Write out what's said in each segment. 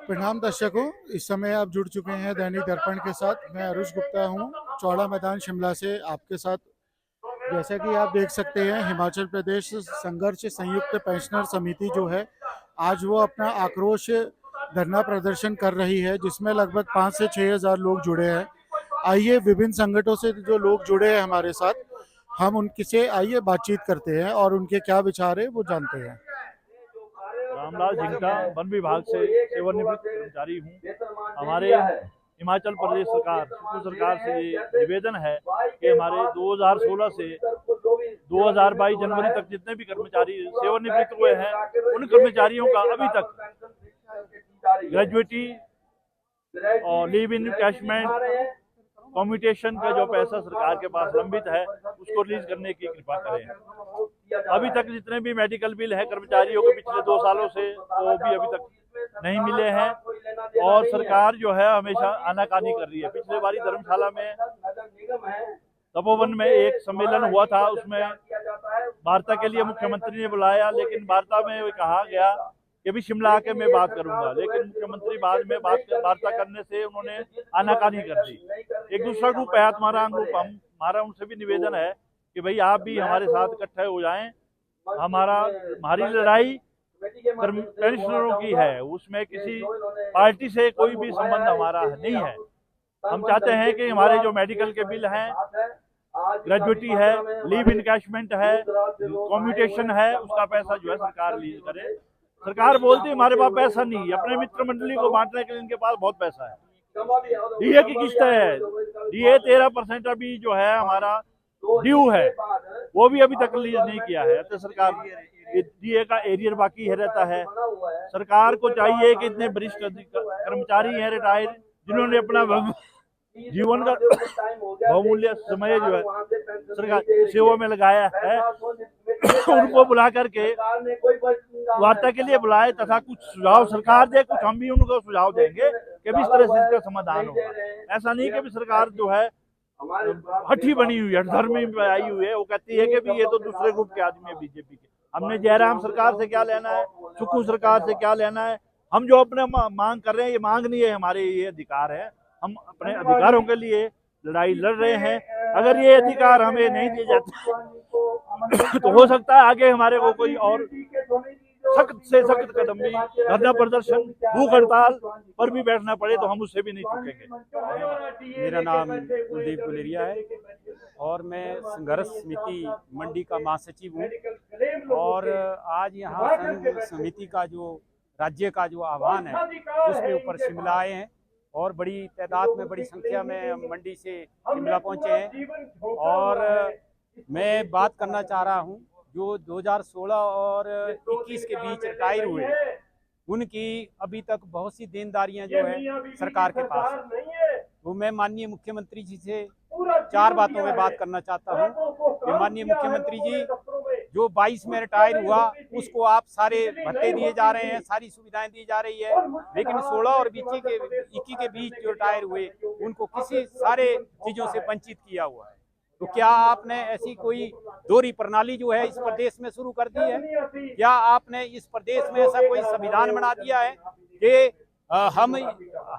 प्रणाम दर्शकों, इस समय आप जुड़ चुके हैं दैनिक दर्पण के साथ। मैं अरुष गुप्ता हूं, चौड़ा मैदान शिमला से आपके साथ। जैसा कि आप देख सकते हैं, हिमाचल प्रदेश संघर्ष संयुक्त पेंशनर समिति जो है, आज वो अपना आक्रोश धरना प्रदर्शन कर रही है, जिसमें लगभग 5 से 6 हज़ार लोग जुड़े हैं। आइए विभिन्न संगठनों से जो लोग जुड़े हैं हमारे साथ, हम उनके से आइए बातचीत करते हैं और उनके क्या विचार है वो जानते हैं। रामलाल झिंगटा वन विभाग से सेवानिवृत्त कर्मचारी हूँ। हमारे हिमाचल प्रदेश सरकार से ये निवेदन है कि हमारे 2016 से 2022 जनवरी तक जितने भी कर्मचारी सेवानिवृत्त हुए हैं, उन कर्मचारियों का अभी तक ग्रेजुएटी और लीव इन कैशमेंट कम्यूटेशन का जो पैसा सरकार के पास लंबित है, उसको रिलीज करने की कृपा करें। अभी तक जितने भी मेडिकल बिल है कर्मचारियों के पिछले 2 सालों से, वो भी अभी तक नहीं मिले हैं। और सरकार जो है हमेशा आनाकानी कर रही है। पिछले बारी धर्मशाला में तपोवन में एक सम्मेलन हुआ था, उसमें वार्ता के लिए मुख्यमंत्री ने बुलाया, लेकिन वार्ता में कहा गया कि भी शिमला आके मैं बात करूंगा, लेकिन मुख्यमंत्री बाद में वार्ता करने से उन्होंने आनाकानी कर दी। एक दूसरा ग्रुप है आत्माराम ग्रुप, हमारा उनसे भी निवेदन है कि भाई आप भी हमारे साथ इकट्ठे हो जाएं। हमारी लड़ाई पेंशनरों की है, उसमें किसी पार्टी से कोई भी संबंध हमारा नहीं है। हम चाहते हैं कि हमारे जो मेडिकल के बिल हैं, ग्रेजुएटी है, लीव इनकैशमेंट है, कम्यूटेशन है, उसका पैसा जो है सरकार लीज करे। सरकार बोलती है हमारे पास पैसा नहीं, अपने मित्र मंडली को बांटने के लिए इनके पास बहुत पैसा है। डीए की किस्त है, डीए 13% अभी जो है हमारा ड्यू है, वो भी अभी तक रिलीज नहीं किया है। तो सरकार डीए का एरियर बाकी है रहता है। सरकार को चाहिए कि इतने वरिष्ठ कर्मचारी हैं रिटायर्ड, जिन्होंने अपना जीवन का बहुमूल्य समय जो है सरकार सेवा में लगाया है, उनको बुला करके वार्ता के लिए बुलाए तथा कुछ सुझाव सरकार दे, कुछ हम भी उनको सुझाव देंगे कि भी इस तरह से इसका समाधान होगा। ऐसा नहीं कि भी सरकार जो है हठी बनी हुई है, धर्मी में आई हुई है। वो कहती है कि भी ये तो दूसरे ग्रुप के आदमी है बीजेपी के। हमने जयराम सरकार से क्या लेना है, सुक्खू सरकार से क्या लेना है। हम जो अपने मांग कर रहे हैं, ये मांग नहीं है हमारे, ये अधिकार है। हम अपने अधिकारों के लिए लड़ाई लड़ रहे हैं। अगर ये अधिकार हमें नहीं दिए जाते तो हो सकता है आगे हमारे को कोई और सख्त से सख्त कदम भी, धरना प्रदर्शन, भूख हड़ताल पर भी बैठना पड़े, तो हम उससे भी नहीं चूकेंगे। मेरा नाम कुलदीप गुलेरिया है और मैं संघर्ष समिति मंडी का महासचिव हूँ। और आज यहाँ संघ समिति का जो राज्य का जो आह्वान है, उसके ऊपर शिमला आए हैं और बड़ी तादाद में, बड़ी संख्या में मंडी से शिमला पहुँचे हैं। और मैं बात करना चाह रहा हूँ, जो 2016 और 21 के बीच रिटायर हुए, उनकी अभी तक बहुत सी देनदारियां जो है सरकार के पास है। तो मैं माननीय मुख्यमंत्री जी से 4 बातों में बात करना चाहता हूं कि माननीय मुख्यमंत्री जी, जो 22 में रिटायर हुआ उसको आप सारे भत्ते दिए जा रहे हैं, सारी सुविधाएं दी जा रही है, लेकिन 16 और 21 के बीच जो रिटायर हुए उनको किसी सारे चीजों से वंचित किया हुआ है। तो क्या आपने ऐसी कोई दोहरी प्रणाली जो है इस प्रदेश में शुरू कर दी है? क्या आपने इस प्रदेश में ऐसा कोई संविधान बना दिया है कि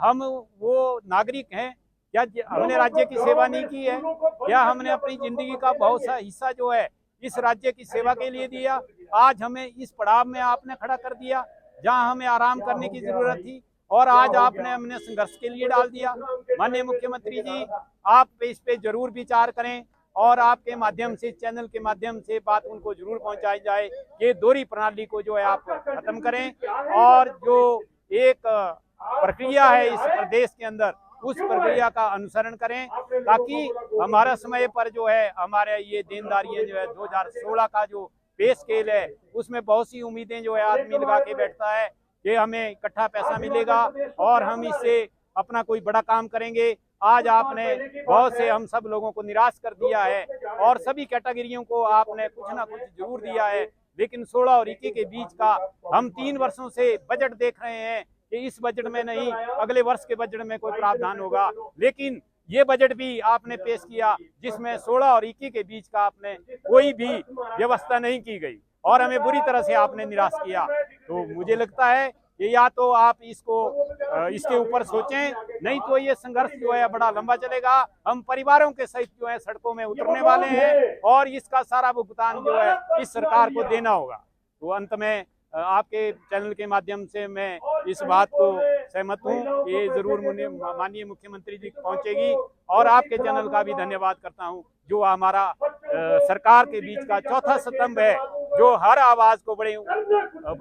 हम वो नागरिक हैं? क्या हमने राज्य की सेवा नहीं की है? क्या हमने अपनी जिंदगी का बहुत सा हिस्सा जो है इस राज्य की सेवा के लिए दिया? आज हमें इस पड़ाव में आपने खड़ा कर दिया जहां हमें आराम करने की जरूरत थी, और आज आपने हमने संघर्ष के लिए डाल दिया। माननीय मुख्यमंत्री जी, आप इस पे जरूर विचार करें और आपके माध्यम से, चैनल के माध्यम से बात उनको जरूर पहुंचाई जाए। ये दोहरी प्रणाली को जो है आप खत्म करें और जो एक प्रक्रिया है इस प्रदेश के अंदर, उस प्रक्रिया का अनुसरण करें, ताकि हमारा समय पर जो है हमारे ये देनदारियां जो है 2016 का जो पे स्केल है, उसमें बहुत सी उम्मीदें जो है आदमी लगा के बैठता है कि हमें इकट्ठा पैसा मिलेगा और हम इससे अपना कोई बड़ा काम करेंगे। आज आपने बहुत से हम सब लोगों को निराश कर दिया है और सभी कैटेगरियों को आपने कुछ ना कुछ जरूर दिया है, लेकिन 16 और 21 के बीच का हम 3 वर्षों से बजट देख रहे हैं कि इस बजट में नहीं, अगले वर्ष के बजट में कोई प्रावधान होगा, लेकिन ये बजट भी आपने पेश किया जिसमें 16 और 21 के बीच का आपने कोई भी व्यवस्था नहीं की गई और हमें बुरी तरह से आपने निराश किया। तो मुझे लगता है ये या तो आप इसके ऊपर सोचें, नहीं तो ये संघर्ष जो है बड़ा लंबा चलेगा। हम परिवारों के सहित जो है सड़कों में उतरने वाले हैं और इसका सारा भुगतान जो है इस सरकार को देना होगा। तो अंत में आपके चैनल के माध्यम से मैं इस बात को सहमत हूँ, ये जरूर माननीय मुख्यमंत्री जी पहुंचेगी। और आपके चैनल का भी धन्यवाद करता हूँ जो हमारा सरकार के बीच का चौथा स्तंभ है, जो हर आवाज को बड़े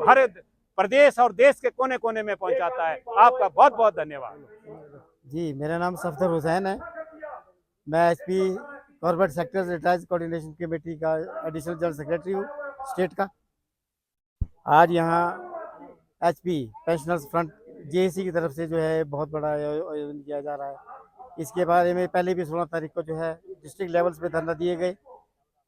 हर प्रदेश और देश के कोने कोने में पहुंचाता है। आपका बहुत बहुत धन्यवाद। जी, मेरा नाम सफदर हुसैन है। मैं HP corporate sectors retires coordination committee का एडिशनल जनरल सेक्रेटरी हूँ स्टेट का। आज यहाँ एचपी पेंशनर्स फ्रंट जेएसी की तरफ से जो है बहुत बड़ा आयोजन किया जा रहा है। इसके बारे में पहले भी 16 तारीख को जो है डिस्ट्रिक्ट लेवल्स पे धरना दिए गए।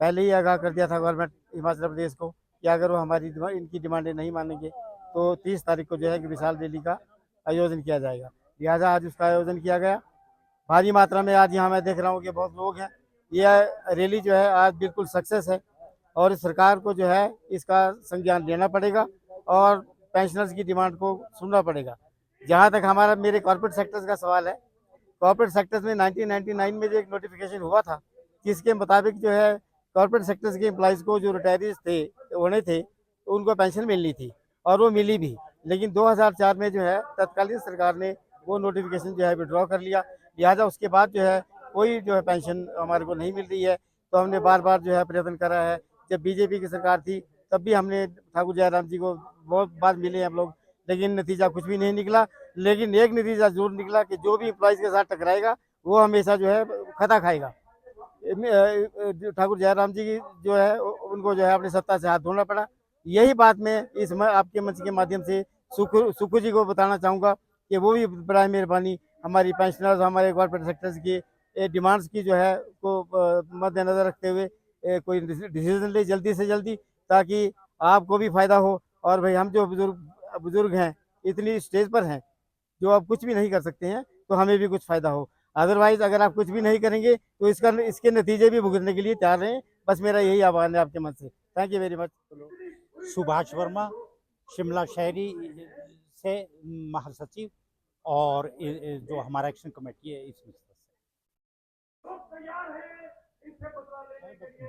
पहले ही आगाह कर दिया था गवर्नमेंट हिमाचल प्रदेश को कि अगर वो हमारी इनकी डिमांडें नहीं मानेंगे तो 30 तारीख को जो है कि विशाल रैली का आयोजन किया जाएगा। लिहाजा आज उसका आयोजन किया गया। भारी मात्रा में आज यहाँ मैं देख रहा हूँ कि बहुत लोग हैं। यह रैली जो है आज बिल्कुल सक्सेस है और सरकार को जो है इसका संज्ञान लेना पड़ेगा और पेंशनर्स की डिमांड को सुनना पड़ेगा। जहाँ तक हमारा मेरे कॉर्पोरेट सेक्टर्स का सवाल है, कॉर्पोरेट सेक्टर्स में 1999 में जो एक नोटिफिकेशन हुआ था जिसके मुताबिक जो है कॉर्पोरेट सेक्टर्स के एम्प्लॉयज़ को जो रिटायरीज थे होने थे तो उनको पेंशन मिलनी थी और वो मिली भी। लेकिन 2004 में जो है तत्कालीन सरकार ने वो नोटिफिकेशन जो है विड्रॉ कर लिया। लिहाजा उसके बाद जो है कोई जो है पेंशन हमारे को नहीं मिल रही है। तो हमने बार बार जो है प्रयत्न करा है। जब बीजेपी की सरकार थी तब भी हमने ठाकुर जयराम जी को बहुत बार मिले हम लोग, लेकिन नतीजा कुछ भी नहीं निकला। लेकिन एक नतीजा जरूर निकला कि जो भी एम्प्लॉयज़ के साथ टकराएगा वो हमेशा जो है खता खाएगा। ठाकुर जयराम जी की जो है उनको जो है अपनी सत्ता से हाथ धोना पड़ा। यही बात मैं इस आपके मंच के माध्यम से सुखू जी को बताना चाहूँगा कि वो भी बड़ा मेहरबानी हमारी पेंशनर्स हमारे कॉर्पोरेट सेक्टर्स की डिमांड्स की जो है को मद्देनजर रखते हुए कोई डिसीजन ले जल्दी से जल्दी, ताकि आपको भी फ़ायदा हो। और भाई हम जो बुजुर्ग हैं इतनी स्टेज पर हैं जो आप कुछ भी नहीं कर सकते हैं तो हमें भी कुछ फ़ायदा हो। अदरवाइज़ अगर आप कुछ भी नहीं करेंगे तो इसके नतीजे भी भुगतने के लिए तैयार रहें। बस मेरा यही आह्वान है आपके मन से। Thank you very much. Subhash Verma, Shimla शहरी से महासचिव और जो हमारा एक्शन कमेटी है इसमें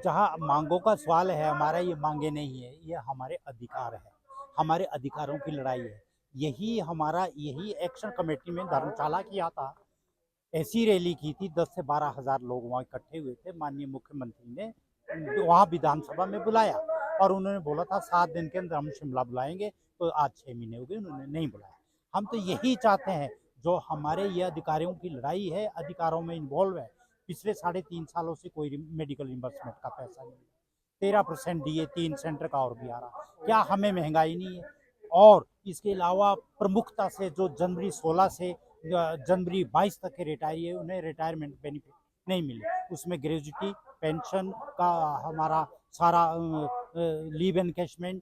जहां मांगों का सवाल है, हमारा ये मांगे नहीं है, ये हमारे अधिकार है, हमारे अधिकारों की लड़ाई है। यही एक्शन कमेटी में धर्मशाला किया था, ऐसी रैली की थी। 10 से 12 हज़ार लोग वहाँ इकट्ठे हुए थे। माननीय मुख्यमंत्री ने वहाँ विधानसभा में बुलाया और उन्होंने बोला था 7 दिन के अंदर हम शिमला बुलाएंगे। तो आज 6 महीने हो गए, उन्होंने नहीं बुलाया। हम तो यही चाहते हैं, जो हमारे ये अधिकारियों की लड़ाई है, अधिकारों में इन्वॉल्व है। पिछले 3.5 सालों से कोई मेडिकल रिम्बर्समेंट का पैसा नहीं है। 13% दिए, 3 सेंटर का और भी आ रहा। क्या हमें महंगाई नहीं है? और इसके अलावा प्रमुखता से जो जनवरी 16 से जनवरी 22 तक के रिटायरी है, उन्हें रिटायरमेंट बेनिफिट नहीं मिले। उसमें ग्रेजुटी पेंशन का हमारा सारा लीव एनकैशमेंट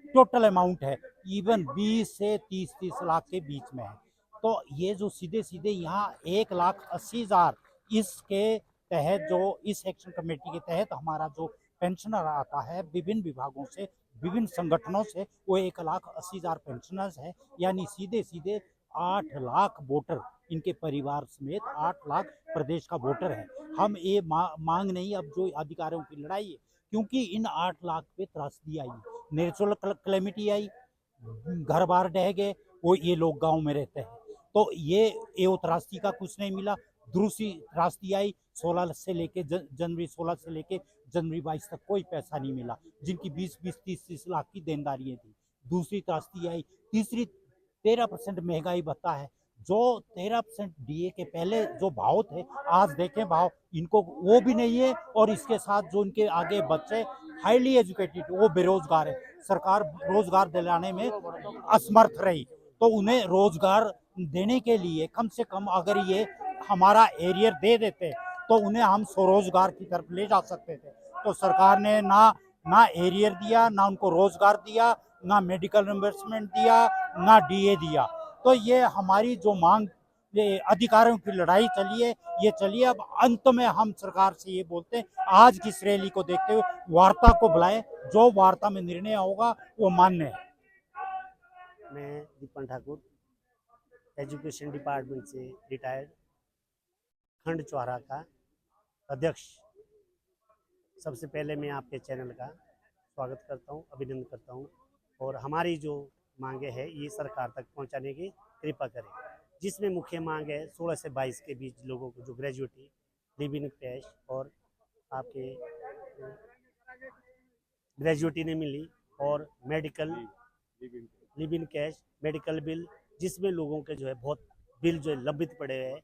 टोटल अमाउंट है इवन 20 से 30 लाख के बीच में है। तो ये जो सीधे सीधे यहाँ 1,80,000 इसके तहत, जो इस एक्शन कमेटी के तहत हमारा जो पेंशनर आता है विभिन्न विभागों से, विभिन्न संगठनों से, वो 1,80,000 पेंशनर्स है। यानी सीधे सीधे 8 लाख वोटर, इनके परिवार समेत 8 लाख प्रदेश का वोटर है। हम ये मांग नहीं, अब जो अधिकारियों की लड़ाई है, क्योंकि इन 8 लाख पे त्रासदी आई, नेचुरल क्लेमिटी आई, घर बार ढह गए, वो ये लोग गांव में रहते हैं। तो ये त्रासदी का कुछ नहीं मिला। दूसरी त्रासदी आई 16 से लेके जनवरी 16 से लेके जनवरी 22 तक कोई पैसा नहीं मिला, जिनकी 20-20, 30-30 लाख की देनदारियां थी। दूसरी त्रासदी आई। तीसरी 13% महंगाई भत्ता है। जो 13% डीए के पहले जो भाव थे, आज देखें भाव इनको वो भी नहीं है। और इसके साथ जो इनके आगे बच्चे हाईली एजुकेटेड, वो बेरोजगार है। सरकार रोजगार दिलाने में असमर्थ रही, तो उन्हें रोजगार देने के लिए कम से कम अगर ये हमारा एरियर दे देते तो उन्हें हम स्वरोजगार की तरफ ले जा सकते थे। तो सरकार ने ना एरियर दिया, ना उनको रोजगार दिया, ना मेडिकल रिम्बर्समेंट दिया, ना डीए दिया। तो ये हमारी जो मांग, ये अधिकारों की लड़ाई चली है, ये चलिए। अब अंत में हम सरकार से ये बोलते हैं, आज की इस रैली को देखते हुए वार्ता को बुलाएं। जो वार्ता में निर्णय होगा वो मान्य है। मैं दीपन ठाकुर एजुकेशन डिपार्टमेंट से रिटायर्ड खंड चौरा का अध्यक्ष। सबसे पहले मैं आपके चैनल का स्वागत करता हूं, अभिनंदन करता हूं और हमारी जो मांगे है ये सरकार तक पहुंचाने की कृपा करें। जिसमें मुख्य मांग है 16 से 22 के बीच लोगों को जो ग्रेजुएटी, लिव इन कैश और आपके ग्रेजुएटी नहीं मिली और medical live in cash, medical bill, जिसमें लोगों के जो है बहुत बिल जो है लंबित पड़े हैं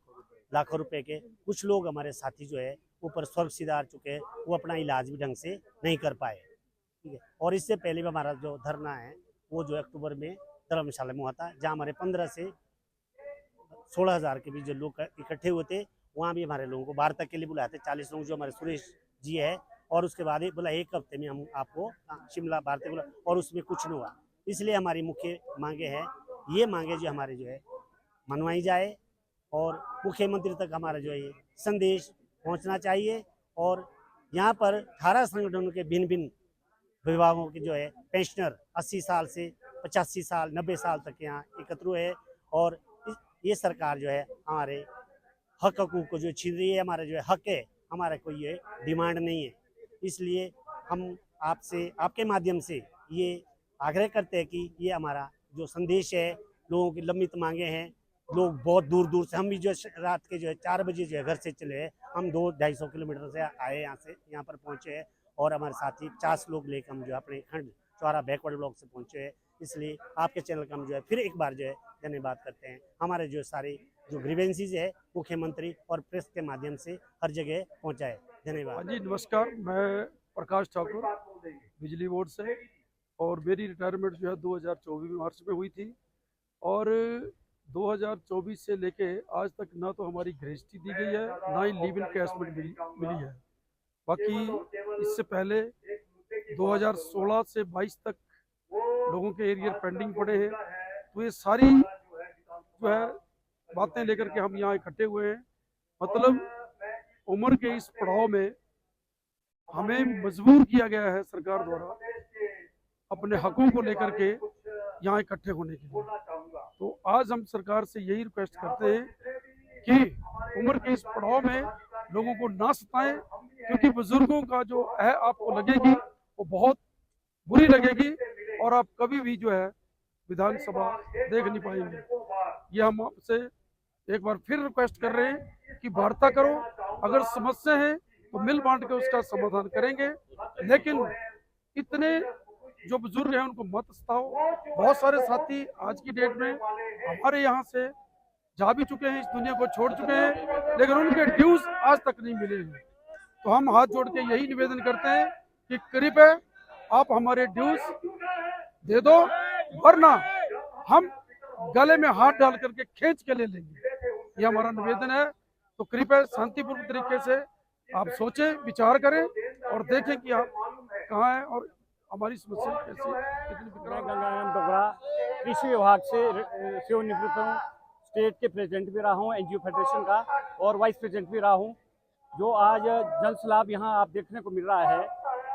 लाखों रुपए के। कुछ लोग हमारे साथी जो है ऊपर स्वर्ग सिधार चुके हैं, वो अपना इलाज भी ढंग से नहीं कर पाए, ठीक है। और इससे पहले भी हमारा जो धरना है वो जो अक्टूबर में धर्मशाला में हुआ था, जहाँ हमारे 15 से 16,000 के बीच जो लोग इकट्ठे हुए थे। वहाँ भी हमारे लोगों को वार्ता के लिए बुलाए थे, 40 लोग जो हमारे सुरेश जी है, और उसके बाद ही बोला 1 हफ्ते में हम आपको शिमला वार्ता बोला, और उसमें कुछ नहीं हुआ। इसलिए हमारी मुख्य मांगे है, ये मांगे जो हमारे जो है मनवाई जाए और मुख्यमंत्री तक हमारा जो है ये संदेश पहुंचना चाहिए। और यहाँ पर 18 संगठनों के भिन्न भिन्न विभागों के जो है पेंशनर 80 साल से 85 साल 90 साल तक यहाँ एकत्र हुए है, और ये सरकार जो है हमारे हक हकूक को जो छीन रही है। हमारा जो है हक है, हमारा कोई ये डिमांड नहीं है। इसलिए हम आपसे, आपके माध्यम से ये आग्रह करते हैं कि ये हमारा जो संदेश है, लोगों की लंबित मांगे हैं, लोग बहुत दूर दूर से, हम भी जो रात के जो है 4 बजे जो है घर से चले हैं, हम 200-250 किलोमीटर से आए यहाँ से, यहाँ पर पहुँचे हैं, और हमारे साथी 50 लोग लेकर हम जो अपने खंड चौरा बैकवर्ड ब्लॉक से पहुँचे हैं। इसलिए आपके चैनल का हम जो है फिर एक बार जो है धन्यवाद करते हैं। हमारे जो सारे जो ग्रीवेंसीज है मुख्यमंत्री और प्रेस के माध्यम से हर जगह पहुँचाए। धन्यवाद। जी नमस्कार, मैं प्रकाश ठाकुर बिजली बोर्ड से, और मेरी रिटायरमेंट जो है 2024 मार्च में हुई थी, और 2024 से लेके आज तक ना तो हमारी ग्रेजुटी दी गई है, ना ही लिव इन कैश मिली है। बाकी इससे पहले 2016 से 22 तक लोगों के एरियर पेंडिंग पड़े हैं। तो ये सारी जो है बातें लेकर के हम यहाँ इकट्ठे हुए हैं। मतलब उम्र के इस पड़ाव में हमें मजबूर किया गया है सरकार द्वारा अपने हकों को लेकर के यहाँ इकट्ठे होने के लिए। तो आज हम सरकार से यही रिक्वेस्ट करते हैं कि उम्र के इस पड़ाव में लोगों को ना सताएं, क्योंकि बुजुर्गों का जो है आपको लगेगी वो बहुत बुरी लगेगी, और आप कभी भी जो है विधानसभा देख नहीं पाएंगे। ये हम आपसे एक बार फिर रिक्वेस्ट कर रहे हैं कि वार्ता करो, अगर समस्या है तो मिल बांट के उसका समाधान करेंगे, लेकिन इतने जो बुजुर्ग हैं उनको मत सताओ। बहुत सारे साथी आज की डेट में हमारे यहाँ से जा भी चुके हैं, इस दुनिया को छोड़ चुके हैं, लेकिन उनके ड्यूज आज तक नहीं मिले हैं। तो हम हाथ जोड़ के यही निवेदन करते हैं कि कृपया आप हमारे ड्यूज दे दो, वरना हम गले में हाथ डाल करके खींच के ले लेंगे। ये हमारा निवेदन है। तो कृपया शांतिपूर्ण तरीके से आप सोचें, विचार करें और देखें कि आप कहाँ हैं और हमारी समस्या कैसी कितनी। मैं गंगाराम डोगरा कृषि विभाग से सेवानिवृत्त हूँ। स्टेट के प्रेसिडेंट भी रहा हूँ एनजीओ फेडरेशन का, और वाइस प्रेसिडेंट भी रहा हूँ। जो आज जल सैलाब यहाँ आप देखने को मिल रहा है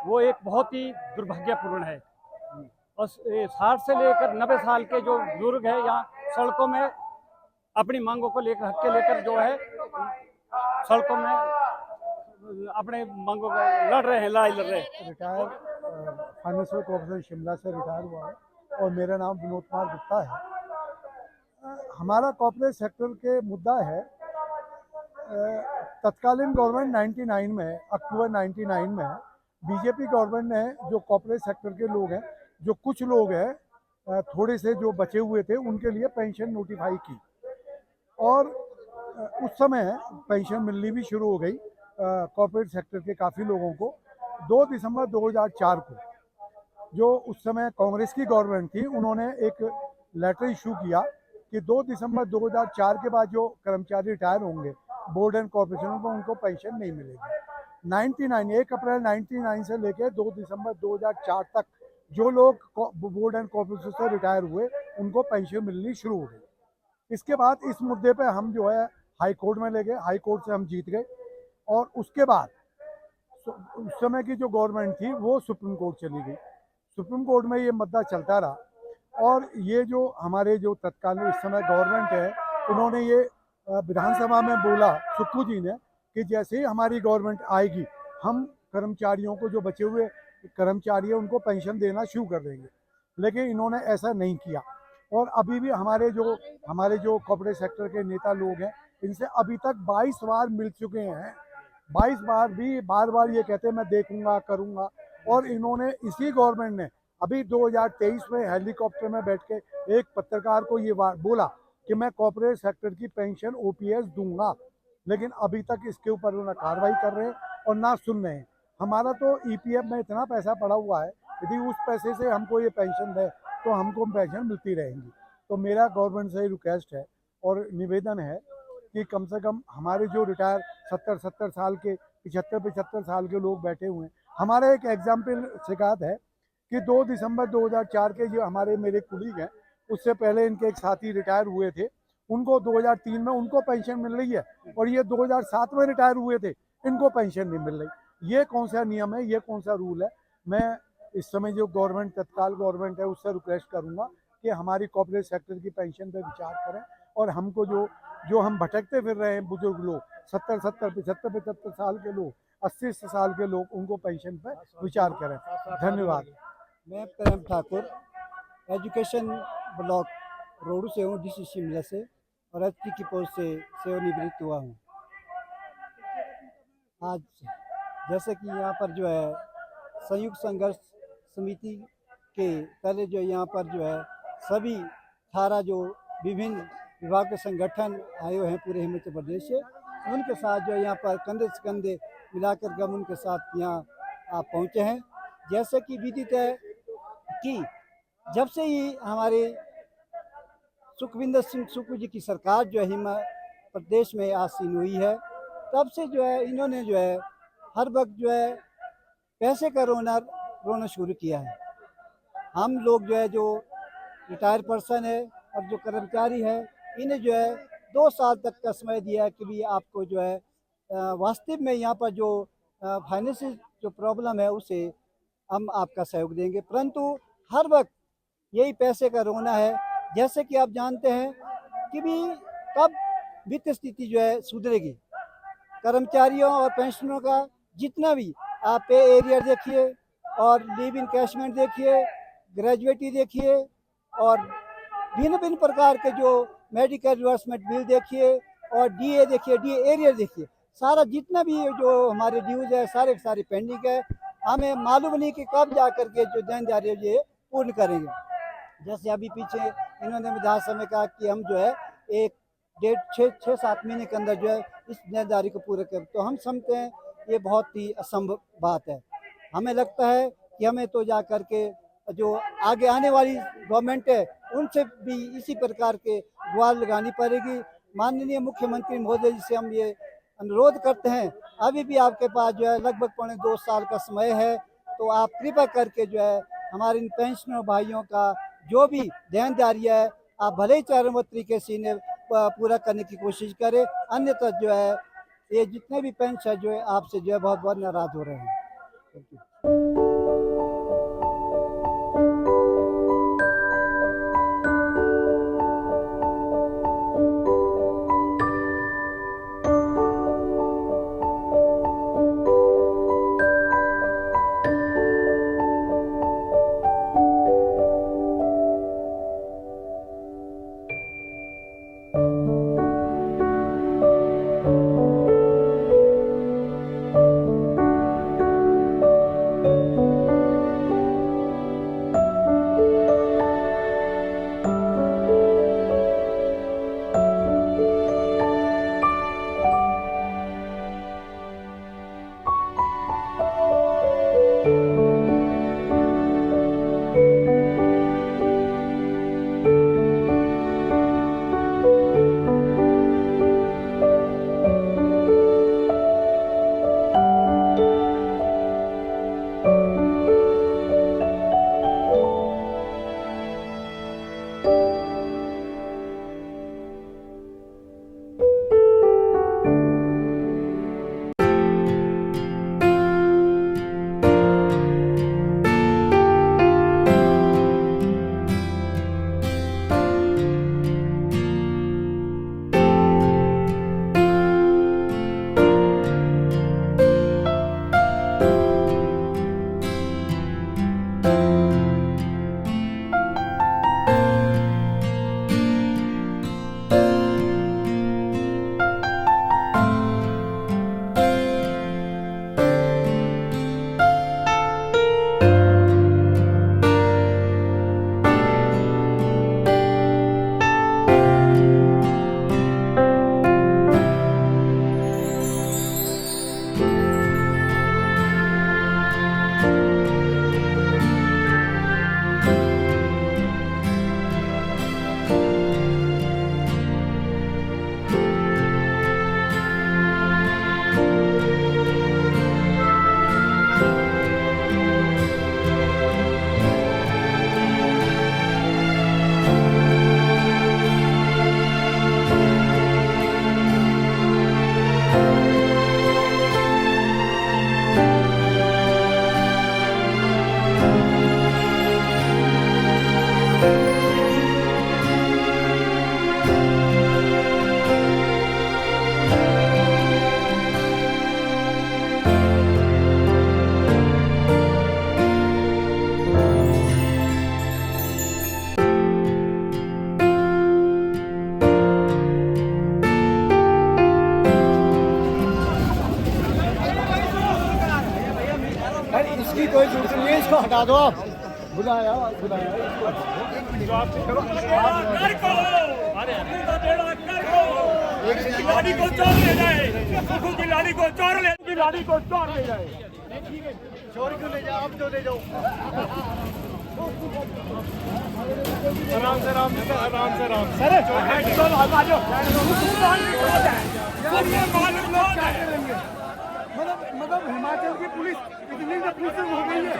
वो एक बहुत ही दुर्भाग्यपूर्ण है। और 60 से लेकर 90 साल के जो बुजुर्ग हैं यहाँ सड़कों में अपनी मांगों को लेकर, हक के लेकर जो है सड़कों में अपने मांगों को लड़ रहे हैं, लड़ाई लड़ रहे हैं। रिटायर फाइनेंशियल कॉर्पोरेशन शिमला से रिटायर हुआ है, और मेरा नाम विनोद कुमार गुप्ता है। हमारा कॉर्पोरेट सेक्टर के मुद्दा है, तत्कालीन गवर्नमेंट 99 में, अक्टूबर 99 में बीजेपी गवर्नमेंट ने जो कॉर्पोरेट सेक्टर के लोग हैं, जो कुछ लोग हैं थोड़े से जो बचे हुए थे, उनके लिए पेंशन नोटिफाई की, और उस समय पेंशन मिलनी भी शुरू हो गई कॉर्पोरेट सेक्टर के काफ़ी लोगों को। 2 दिसंबर 2004 को जो उस समय कांग्रेस की गवर्नमेंट थी, उन्होंने एक लेटर इशू किया कि 2 दिसंबर 2004 के बाद जो कर्मचारी रिटायर होंगे बोर्ड एंड कॉर्पोरेशन को, उनको पेंशन नहीं मिलेगी। 1 अप्रैल 99 से लेकर 2 दिसंबर 2004 तक जो लोग बोर्ड एंड कॉर्पोरेशन से रिटायर हुए उनको पेंशन मिलनी शुरू हो गई। इसके बाद इस मुद्दे पे हम जो है हाई कोर्ट में ले गए, हाई कोर्ट से हम जीत गए, और उसके बाद उस समय की जो गवर्नमेंट थी वो सुप्रीम कोर्ट चली गई। सुप्रीम कोर्ट में ये मुद्दा चलता रहा, और ये जो हमारे जो तत्कालीन इस समय गवर्नमेंट है, उन्होंने ये विधानसभा में बोला सुक्खू जी ने कि जैसे ही हमारी गवर्नमेंट आएगी हम कर्मचारियों को, जो बचे हुए कर्मचारी हैं, उनको पेंशन देना शुरू कर देंगे। लेकिन इन्होंने ऐसा नहीं किया और अभी भी हमारे जो कॉर्पोरेट सेक्टर के नेता लोग हैं, इनसे अभी तक 22 बार मिल चुके हैं। 22 बार भी बार बार ये कहते हैं मैं देखूंगा करूंगा। और इन्होंने इसी गवर्नमेंट ने अभी 2023 में हेलीकॉप्टर में बैठ के एक पत्रकार को ये बोला कि मैं कॉर्पोरेट सेक्टर की पेंशन ओपीएस दूंगा, लेकिन अभी तक इसके ऊपर उन्होंने कार्रवाई कर रहे हैं और ना सुन रहे हैं। हमारा तो ईपीएफ में इतना पैसा पड़ा हुआ है, यदि उस पैसे से हमको ये पेंशन दे तो हमको पेंशन मिलती रहेंगी। तो मेरा गवर्नमेंट से रिक्वेस्ट है और निवेदन है कि कम से कम हमारे जो रिटायर 70 साल के 75 साल के लोग बैठे हुए हैं। हमारा एक एग्जाम्पल शिकायत है कि 2 दिसंबर 2004 के जो हमारे मेरे कुलीग हैं, उससे पहले इनके एक साथी रिटायर हुए थे, उनको 2003 में उनको पेंशन मिल रही है और ये 2007 में रिटायर हुए थे, इनको पेंशन नहीं मिल रही। ये कौन सा नियम है, ये कौन सा रूल है? मैं इस समय जो गवर्नमेंट तत्काल गवर्नमेंट है उससे रिक्वेस्ट करूंगा कि हमारी कॉर्पोरेट सेक्टर की पेंशन पे विचार करें और हमको जो हम भटकते फिर रहे हैं बुजुर्ग लोग, 75 साल के लोग, 80 साल के लोग, उनको पेंशन पे विचार करें। धन्यवाद। मैं प्रेम ठाकुर एजुकेशन ब्लॉक रोडू से हूँ, डीसी शिमला से, और एचपी की पोस्ट से सेवानिवृत्त हुआ हूँ। आज जैसे कि यहाँ पर जो है संयुक्त संघर्ष समिति के पहले जो यहाँ पर जो है सभी 18 जो विभिन्न विभाग के संगठन आए हुए हैं पूरे हिमाचल प्रदेश से, उनके साथ जो यहाँ पर कंधे से कंधे मिलाकर के हम उनके साथ यहाँ आप पहुँचे हैं। जैसे कि विदित है कि जब से ही हमारे सुखविंदर सिंह सुक्खू जी की सरकार जो है हिमाचल प्रदेश में आसीन हुई है, तब से जो है इन्होंने जो है हर वक्त जो है पैसे का रोना शुरू किया है। हम लोग जो है जो रिटायर पर्सन है और जो कर्मचारी है, इन्हें जो है 2 साल तक का समय दिया है कि भी आपको जो है वास्तव में यहाँ पर जो फाइनेंशियल जो प्रॉब्लम है उसे हम आपका सहयोग देंगे, परंतु हर वक्त यही पैसे का रोना है। जैसे कि आप जानते हैं कि भी कब वित्तीय स्थिति जो है सुधरेगी। कर्मचारियों और पेंशनरों का जितना भी आप पे एरियर देखिए और लिव इन कैशमेंट देखिए, ग्रेजुएटी देखिए और भिन्न भिन्न प्रकार के जो मेडिकल रिवर्समेंट बिल देखिए और डीए देखिए, डीए एरियर देखिए, सारा जितना भी जो हमारे ड्यूज है सारे सारे पेंडिंग है। हमें मालूम नहीं कि कब जा करके जो देनदारी है ये पूर्ण करेंगे। जैसे अभी पीछे इन्होंने विधानसभा में कहा कि हम जो है एक 6-7 महीने के अंदर जो है इस देनदारी को पूरा करें, तो हम समझते हैं ये बहुत ही असंभव बात है। हमें लगता है कि हमें तो जा करके जो आगे आने वाली गवर्नमेंट है उनसे भी इसी प्रकार के गुहार लगानी पड़ेगी। माननीय मुख्यमंत्री महोदय जी से हम ये अनुरोध करते हैं, अभी भी आपके पास जो है लगभग 2.25 साल का समय है, तो आप कृपया करके जो है हमारे इन पेंशनर भाइयों का जो भी देनदारी है आप भले ही चरणबद्ध तरीके से इन्हें पूरा करने की कोशिश करें, अन्यथा जो है ये जितने भी पेंशन जो है आपसे जो है बहुत बहुत नाराज हो रहे हैं। Thank you. कोई जरूरत नहीं है, इसको हटा दो आप। बुलाया बुलाया लाड़ी को चोर ले जाए, सुखू की लाड़ी को चोर ले, की लाड़ी को चोर ले जाए। चोर क्यों ले जाओ, आप तो ले जाओ। आराम से आराम से आराम से आराम से। मतलब हिमाचल की पुलिस इतनी डिप्रेसिव हो गई है।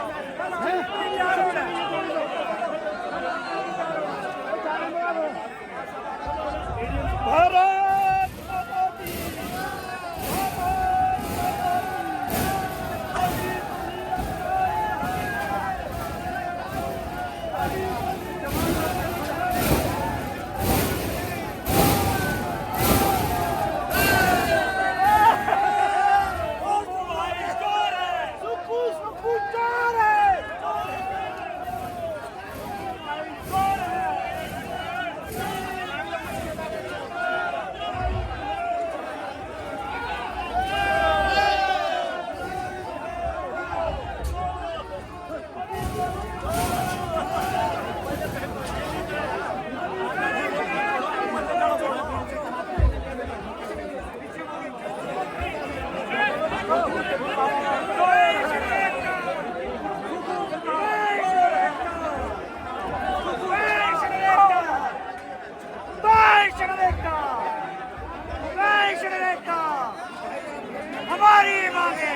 हमारी मांगे,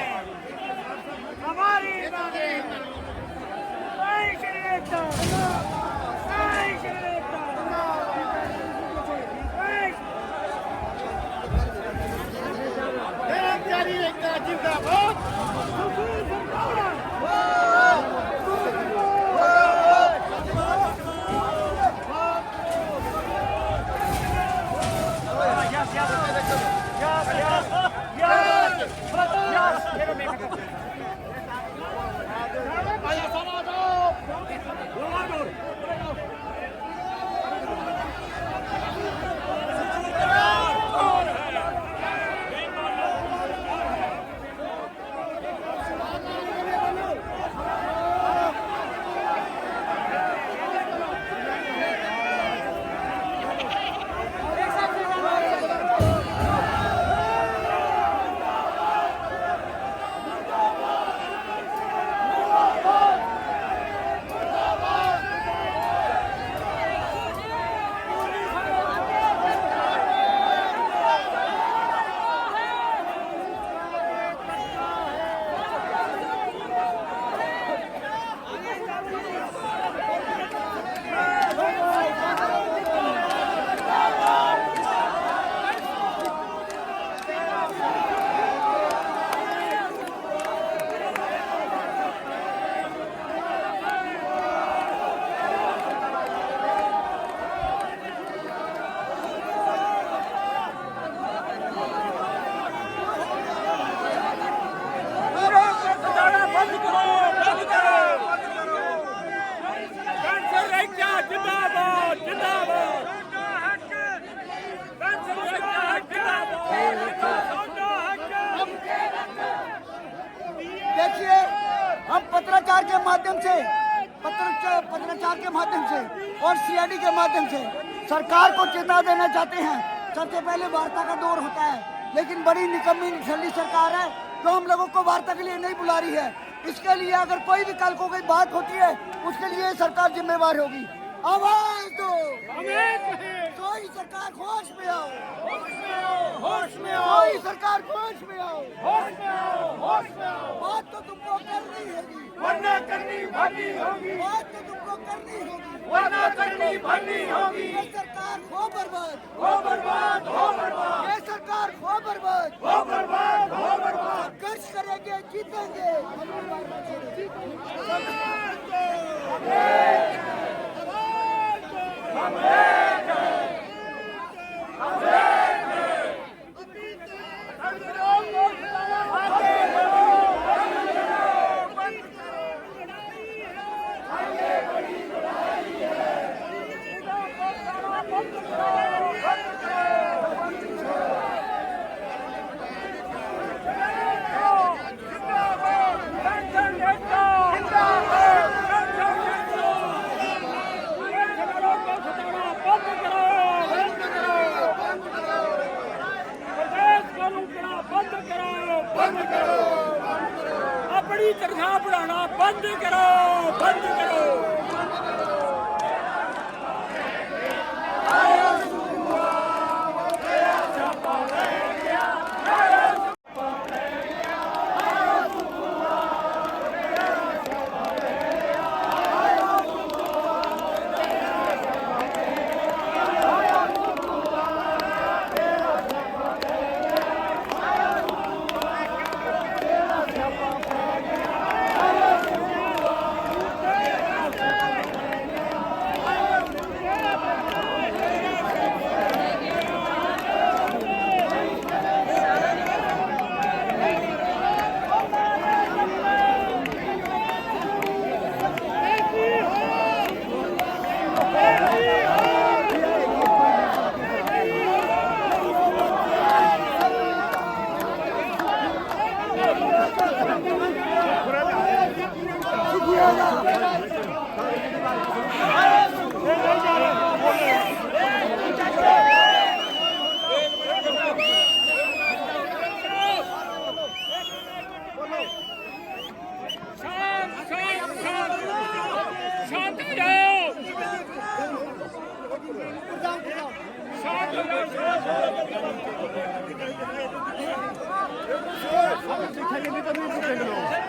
हमारी मांगे, देखिए, हम पत्रकार के माध्यम से पत्रकार के माध्यम से और सीआईडी के माध्यम से सरकार को चेता देना चाहते हैं। सबसे पहले वार्ता का दौर होता है, लेकिन बड़ी निकम्मी निठल्ली सरकार है जो हम लोगों को वार्ता के लिए नहीं बुला रही है। इसके लिए अगर कोई भी कल को कोई बात होती है, उसके लिए सरकार जिम्मेवार होगी। आवाज दो, कोई सरकार होश में आओ, होश में आओ, कोई सरकार होश में आओ, होश में आओ, होश में आओ। बात तो तुमको करनी होगी, वरना करनी भरनी होगी। बात तो तुमको करनी होगी, वरना करनी भरनी होगी। ये सरकार हो बर्बाद, हो बर्बाद, हो बर्बाद। ये सरकार हो बर्बाद, हो बर्बाद, हो बर्बाद। संघर्ष करेंगे, जीतेंगे। तनख्वाह बढ़ाना बंद करो, बंद करो।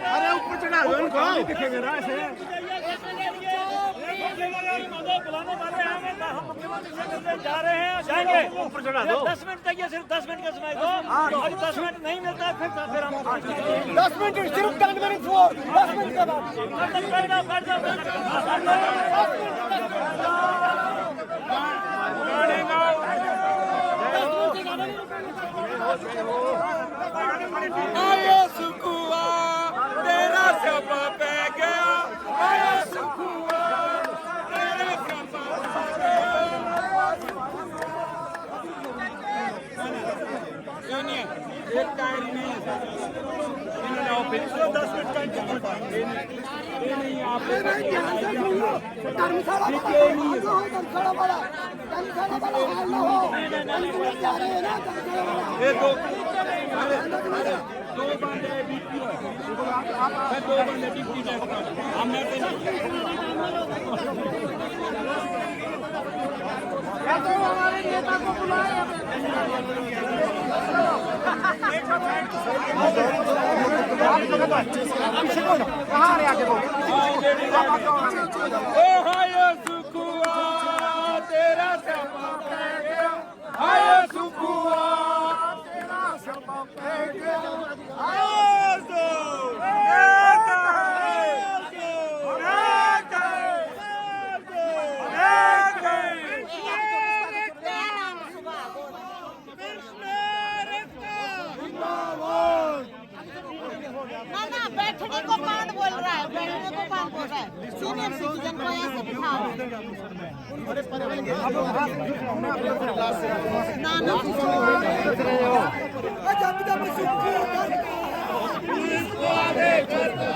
अरे ऊपर चढ़ा दो इनको, दिखेंगे ना ऐसे। बुलाने वाले हैं, हम मुख्यमंत्री से जा रहे हैं, जाएंगे। ऊपर चढ़ा दो। 10 मिनट तक ये सिर्फ 10 मिनट का समय दो। अगर 10 मिनट नहीं मिलता है फिर हम 10 मिनट सिर्फ 10 मिनट के बाद आया सुकुआ तेरा सपा पे गया, आया सुकुआ तेरा सपा पे गया। एक टायर नहीं है, 10 मिनट का इंतजार ये नहीं आप ये दो बंदे बीपी है, 2 बंदे बीपी है, हमने हमारे नेता को बुलाया। कहाँ आ रहे आगे बोल। ओ हाय सुकुआ तेरा सपा पे गया, हाय सुकुआ तेरा सपा पे गया, बैठने को कौन बोल रहा है, बैठने को कौन बोल रहा है, सीनियर सिटीजन को ऐसे बिठाओ ना ना।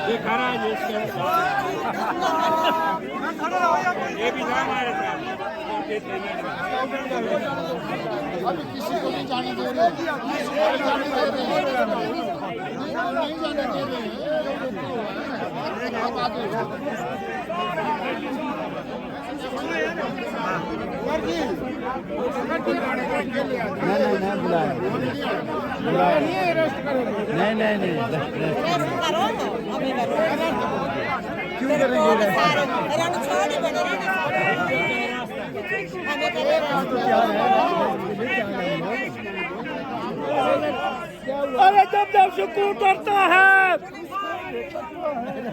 ये खड़ा है ये भी था हमारे साथ। अभी किसी को नहीं जाने दे रहे, नहीं जाने दे रहे। नहीं करो तो अभी करो क्यों करेंगे अरे जब सुकून करता है,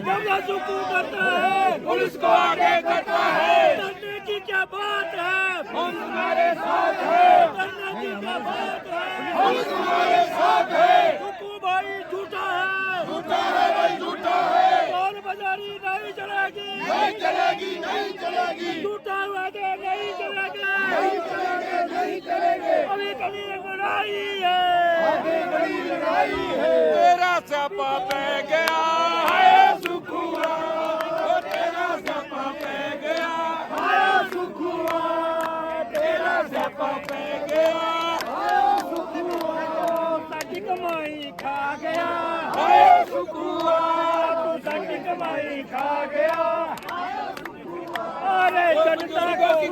जब सुकून करता है, पुलिस को आगे करता है। करने की क्या बात है, हम तुम्हारे साथ हैं। करने की क्या बात है, हम तुम्हारे साथ हैं। सुकू भाई झूठा है, झूठा है भाई, झूठा है। और बाजारी नहीं चलेगी, नहीं चलेगी, नहीं चलेगी। झूठा वादे नहीं चलेंगे, नहीं चलेंगे, नहीं चलेंगे। अभी कभी लड़ाई है, अभी बड़ी लड़ाई है। तेरा सपा पे गया, हाय सुकुआ तेरा सपा पे गया, हाय सुकुआ तेरा सपा पे गया, हाय सुकुआ ताकि कमाई खा गया, हाय सुकुआ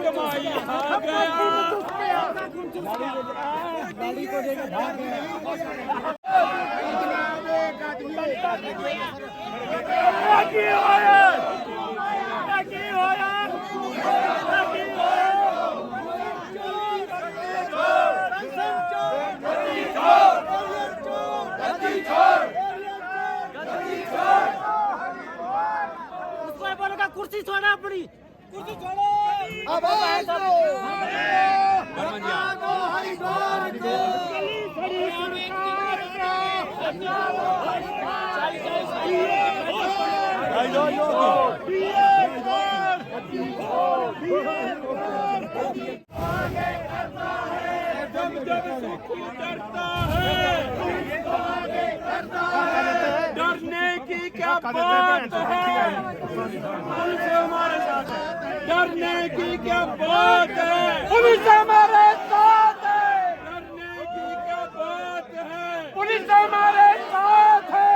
कमाई खा गया। कुर्सी छोड़ा अपनी, कुर्सी छोड़ो। डरने की क्या बात है, पुलिस हमारे साथ है। डरने की क्या बात है, पुलिस हमारे साथ है। डरने की क्या बात है, पुलिस हमारे साथ है।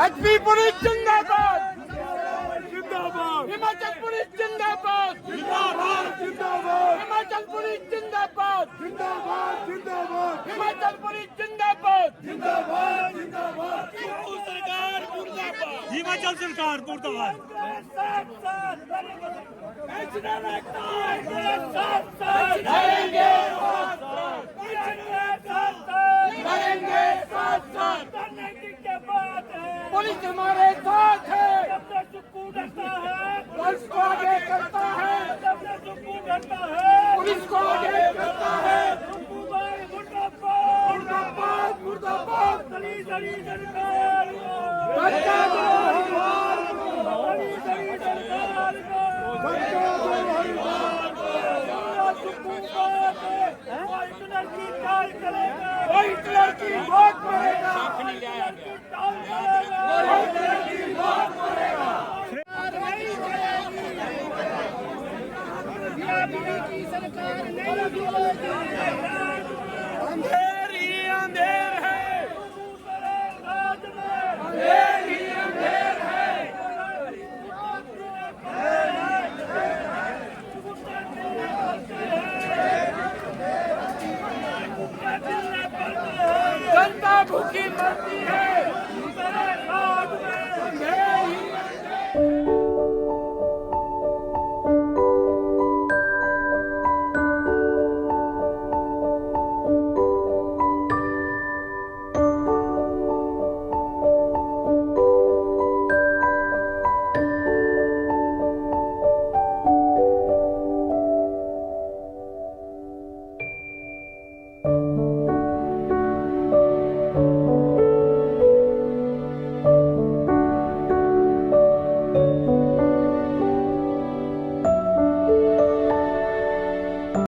एचपी पुलिस जिंदाबाद, जिंदाबाद। हिमाचल पुलिस जिंदाबाद, जिंदाबाद, जिंदाबाद। हिमाचल पुलिस जिंदाबाद, जिंदाबाद, जिंदाबाद। हिमाचल पुलिस जिंदाबाद, जिंदाबाद, जिंदाबाद। सरकार मुर्दाबाद, हिमाचल सरकार मुर्दाबाद। पुलिस हमारे साथ है, पुलिस को आगे करता है, पुलिस को आगे करता है। मुर्दाबाद, मुर्दाबाद। व्हाइट कलर की वोट पड़ेगा, अंधेर ही अंधेर है, अंधेर ही अंधेर है। जनता भूखी मरती है,